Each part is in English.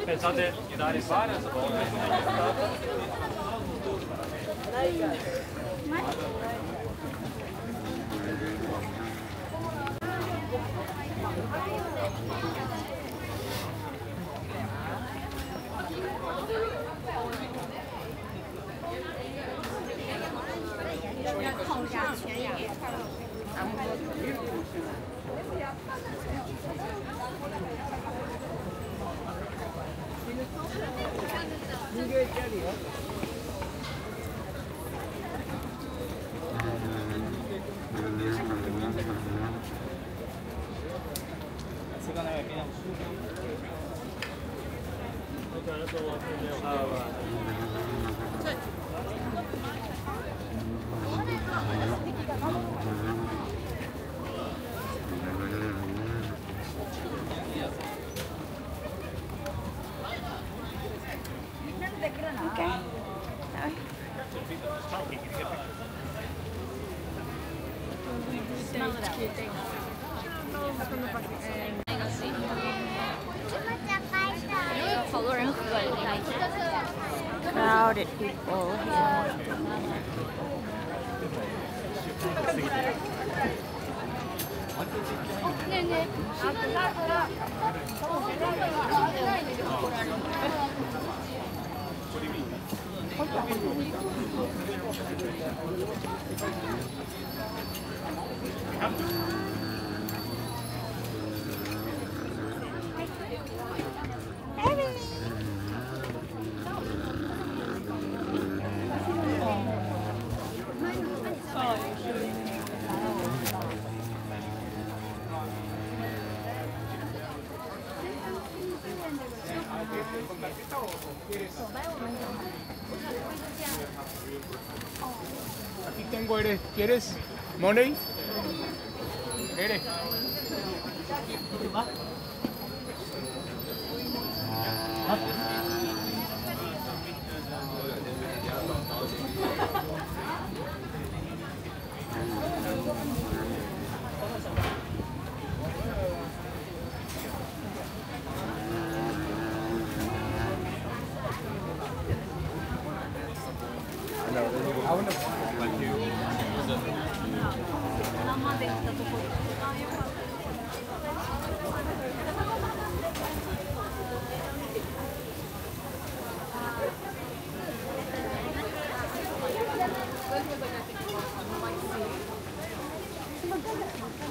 Pensate di dare fare a Crowded people here. Aquí tengo, ¿quieres money? ¿Quieres?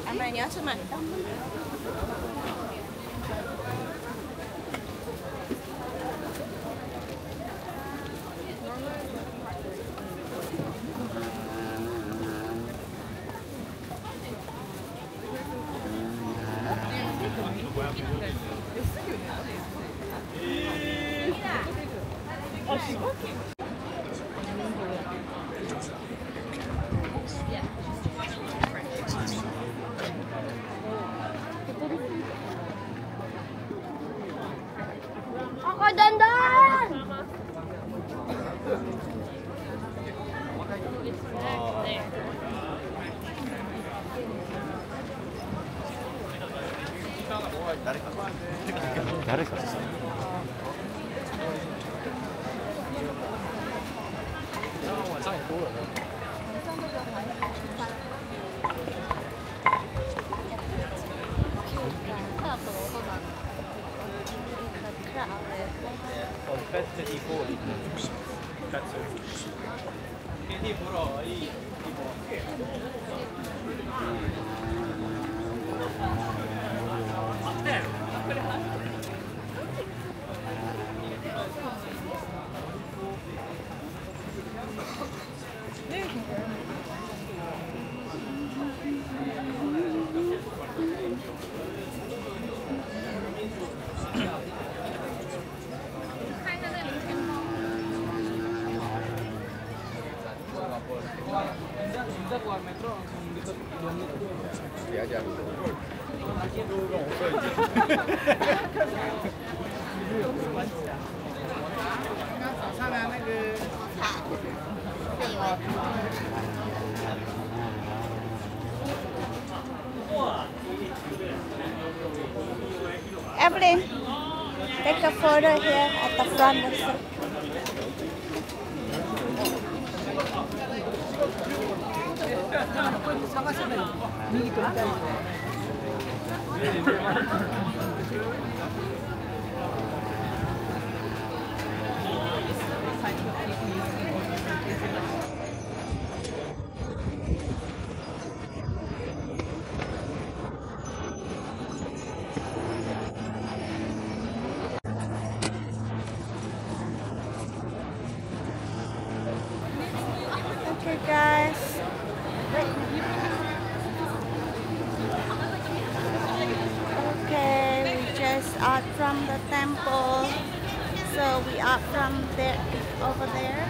Em này nhớ chứ mà. Ako dandan!誰かさ。Fette di voli. Cazzo. Che tipo roi? Kita keluar metro langsung deket 2 menit. Dia aja. Dulu dong. a photo here at the front of it. Okay guys, okay, we just out from the temple, so we out from there, over there,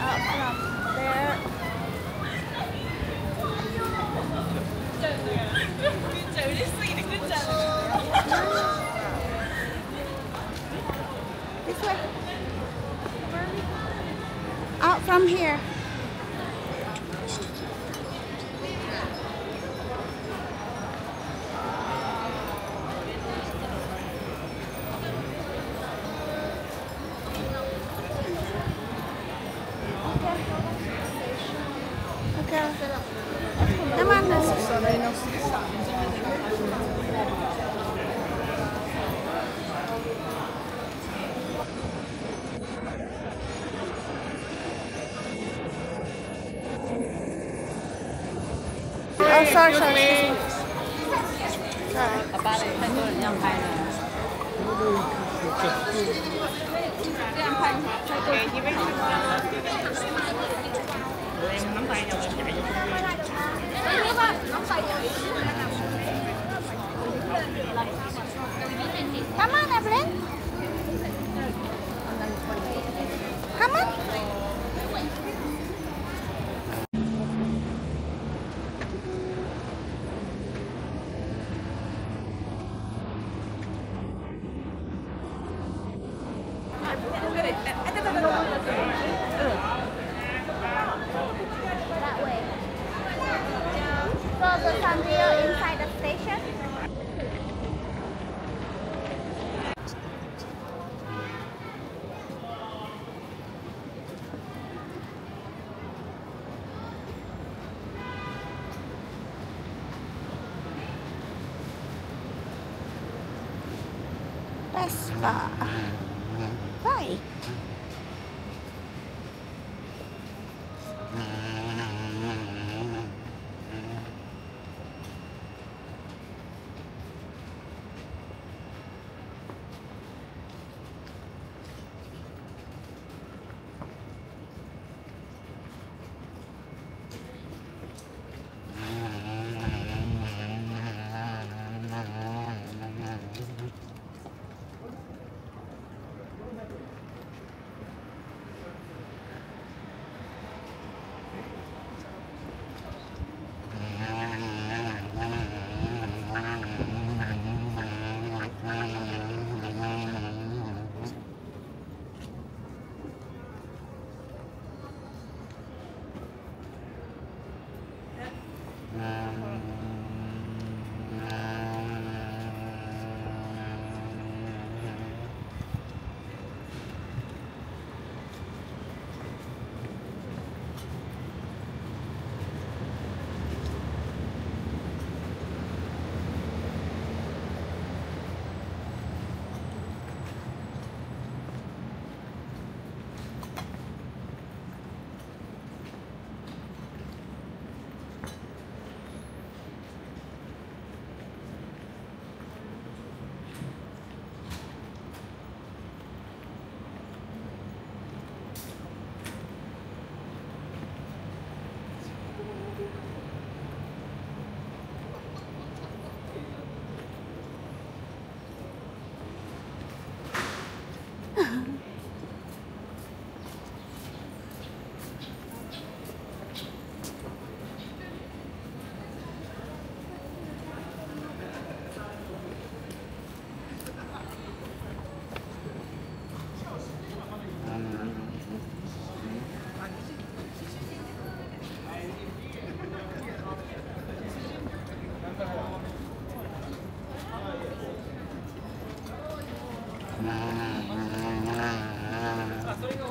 out from there. This way. Out from here. Okay. Come on. Oh, sorry. Sorry. Come on, Evelyn. Come on. That way. So the Sanrio inside the station. Vespa. Bye.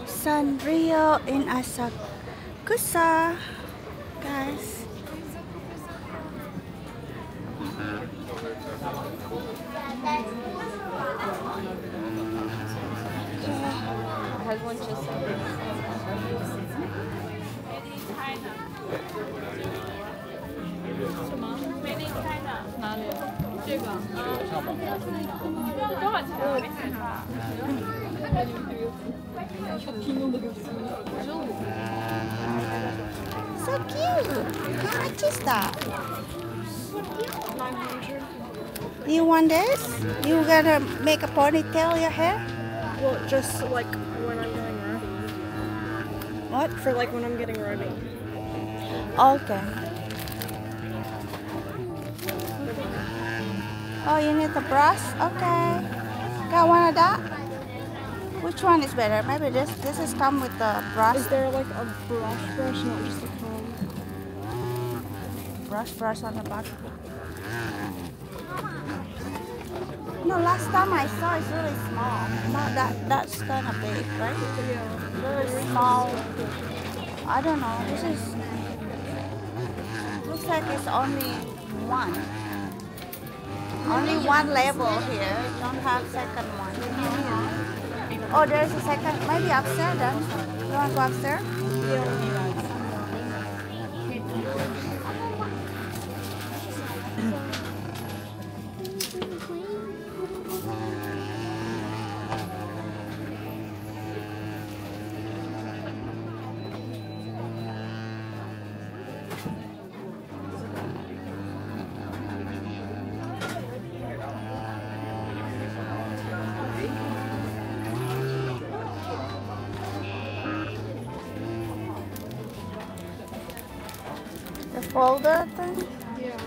Sanrio in Asakusa, guys. Has one just Made in China. 哪里？这个。多少钱啊？没看到。So cute. How much is that? 900. You want this? You gotta make a ponytail your hair? Well, just like when I'm getting ready. What? For like when I'm getting ready. Okay. Oh, you need the brush? Okay. Got one of that? Which one is better? Maybe this. This is come with the brush. Is there like a brush, not just a comb? Brush on the back. No, last time I saw it's really small. Not that's kind of big, right? Yeah. Really small. I don't know. This is looks like it's only one. Only one level here. Don't have second one. Oh, there's a second. Maybe upstairs then. You want to go upstairs? The folder thing? Yeah.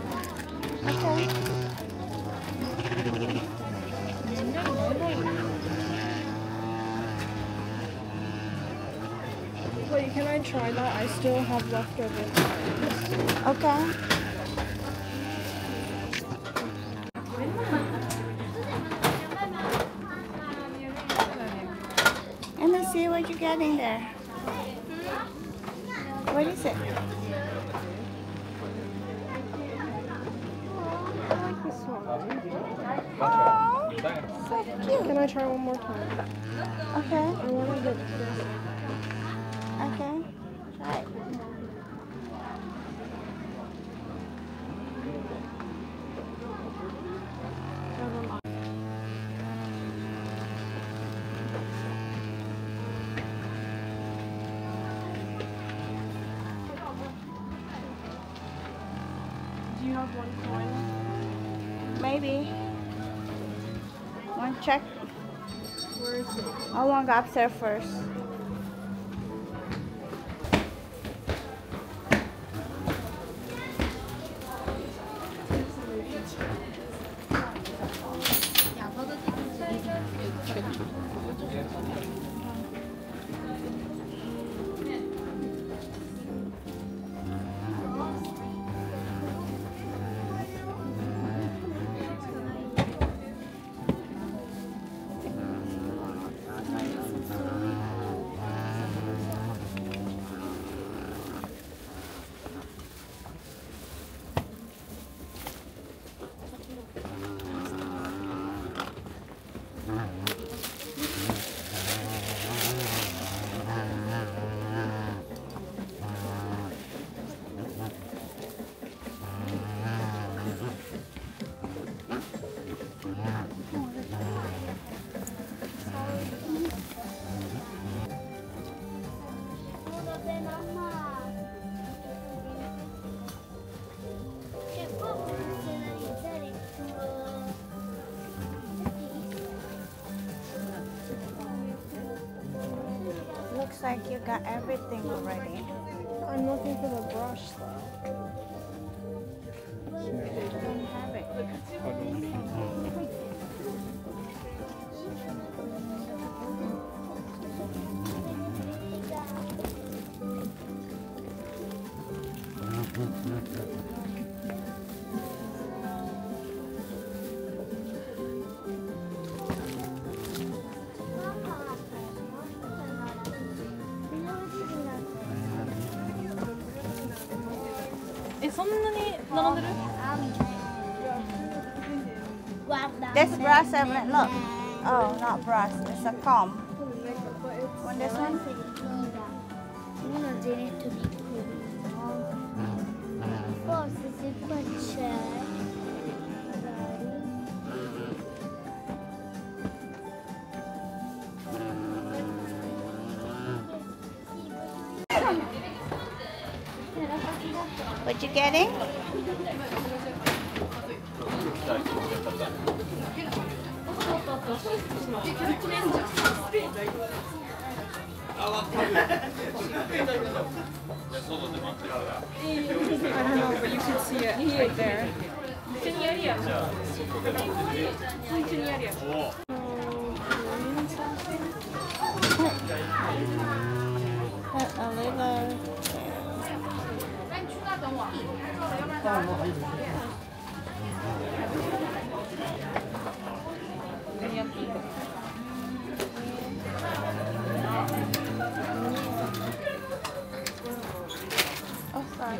Okay. Wait, can I try that? I still have leftover cards. Okay. Let me see what you're getting there. What is it? I like this one. Oh, so cute. Can I try one more time? Okay, I want to get this. okay. Try it. Do you have one coin? Maybe. Want to check? Where is it? I want to go upstairs first. Looks like you got everything already. I'm looking for the brush though. Don't have it. そんなに並んでる？ This brass element, look. Oh, not brass, it's a comb. Want this one? What you getting? I don't know, but you can see it right there. A little. Oh, sorry.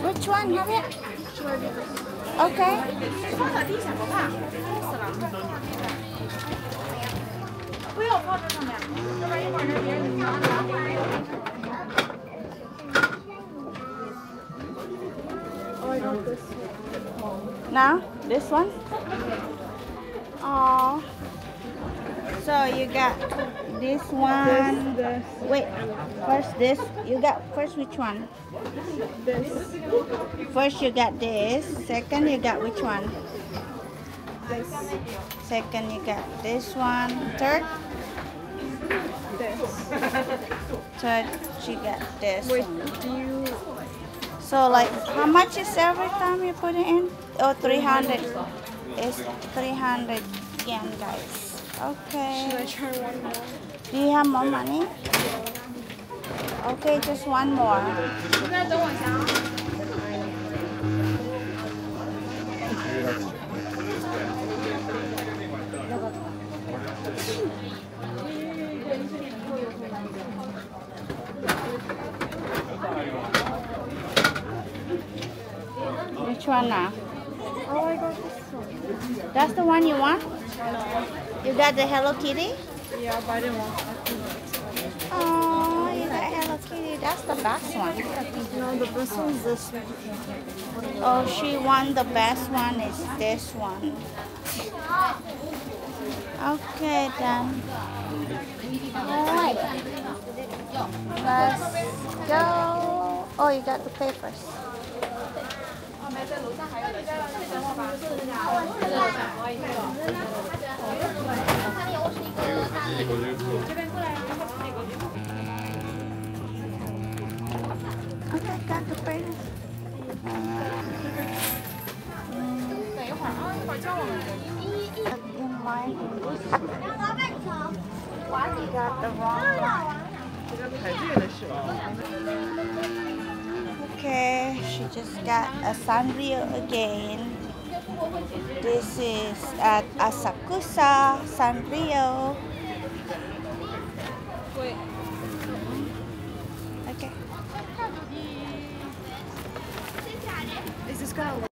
Which one? Have it? Okay. Oh, I got this one. Now, this one? Oh. So you got this one. This. Wait, first this. You got first which one? This. First you got this. Second you got which one? This. Second you got this one. Third? This. Third you got this. Wait, one. do you... So like how much is every time you put it in? Oh, 300. It's 300 yen, guys. Okay. Should I try one more? Do you have more money? Okay, just one more. Which one now? Oh, I got this one. That's the one you want? You got the Hello Kitty? Yeah, but I didn't want Oh, you got Hello Kitty. That's the best one. No, the best one's this one. Oh, she won the best one is this one. Okay, then. Alright. Let's go. Oh, you got the papers. Okay, got the papers. In line. You got the wrong one. Okay, she just got a Sanrio again. This is at Asakusa Sanrio. Wait. Okay. Is this gonna